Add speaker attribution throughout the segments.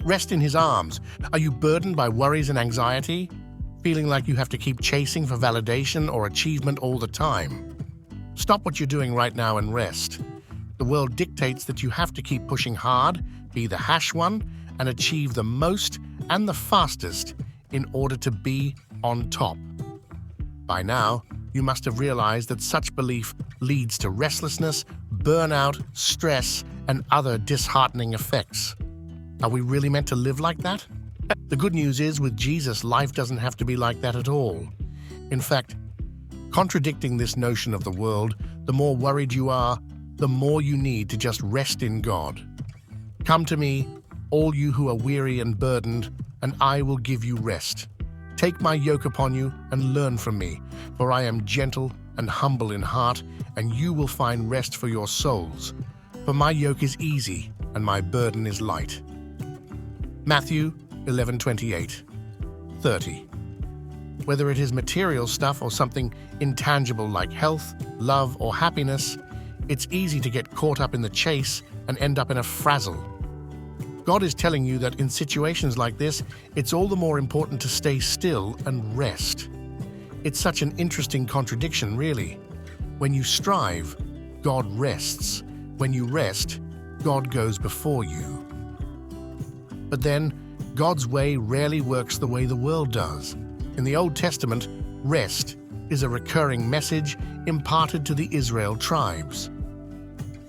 Speaker 1: Rest in his arms. Are you burdened by worries and anxiety? Feeling like you have to keep chasing for validation or achievement all the time? Stop what you're doing right now and rest. The world dictates that you have to keep pushing hard, be the #1, and achieve the most and the fastest in order to be on top. By now, you must have realized that such belief leads to restlessness, burnout, stress, and other disheartening effects. Are we really meant to live like that? The good news is, with Jesus, life doesn't have to be like that at all. In fact, contradicting this notion of the world, the more worried you are, the more you need to just rest in God. Come to me, all you who are weary and burdened, and I will give you rest. Take my yoke upon you and learn from me, for I am gentle and humble in heart, and you will find rest for your souls. For my yoke is easy and my burden is light. Matthew 11:28-30. Whether it is material stuff or something intangible like health, love, or happiness, it's easy to get caught up in the chase and end up in a frazzle. God is telling you that in situations like this, it's all the more important to stay still and rest. It's such an interesting contradiction, really. When you strive, God rests. When you rest, God goes before you. But then, God's way rarely works the way the world does. In the Old Testament, rest is a recurring message imparted to the Israel tribes.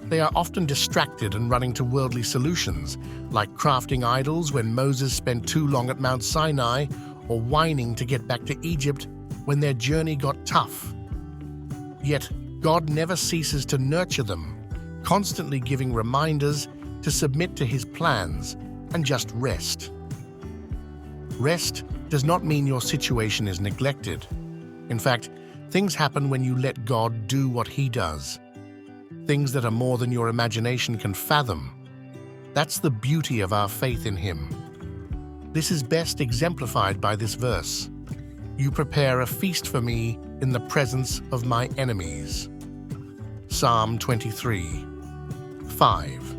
Speaker 1: They are often distracted and running to worldly solutions, like crafting idols when Moses spent too long at Mount Sinai, or whining to get back to Egypt when their journey got tough. Yet, God never ceases to nurture them, constantly giving reminders to submit to his plans and just rest. Rest does not mean your situation is neglected. In fact, things happen when you let God do what he does. Things that are more than your imagination can fathom. That's the beauty of our faith in him. This is best exemplified by this verse. You prepare a feast for me in the presence of my enemies. Psalm 23:5.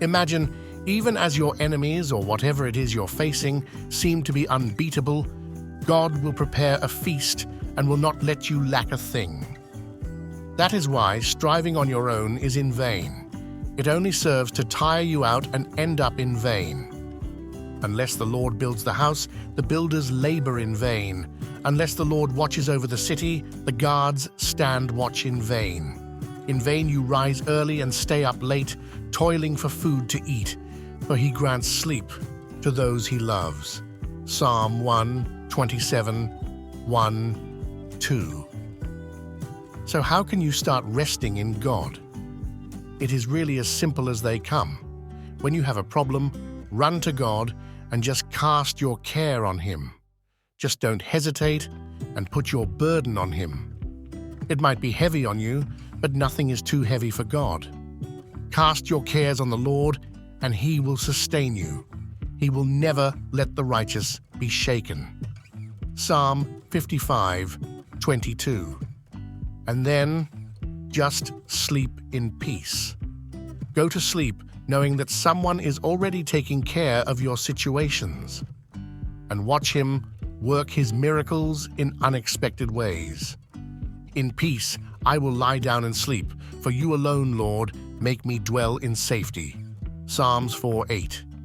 Speaker 1: Imagine, even as your enemies, or whatever it is you're facing, seem to be unbeatable, God will prepare a feast and will not let you lack a thing. That is why striving on your own is in vain. It only serves to tire you out and end up in vain. Unless the Lord builds the house, the builders labor in vain. Unless the Lord watches over the city, the guards stand watch in vain. In vain you rise early and stay up late, toiling for food to eat, for he grants sleep to those he loves. Psalm 127:1-2. So how can you start resting in God? It is really as simple as they come. When you have a problem, run to God and just cast your care on him. Just don't hesitate and put your burden on him. It might be heavy on you, but nothing is too heavy for God. Cast your cares on the Lord, and he will sustain you. He will never let the righteous be shaken. Psalm 55:22. And then, just sleep in peace. Go to sleep knowing that someone is already taking care of your situations. And watch him work his miracles in unexpected ways. In peace, I will lie down and sleep, for you alone, Lord, make me dwell in safety. Psalms 4:8.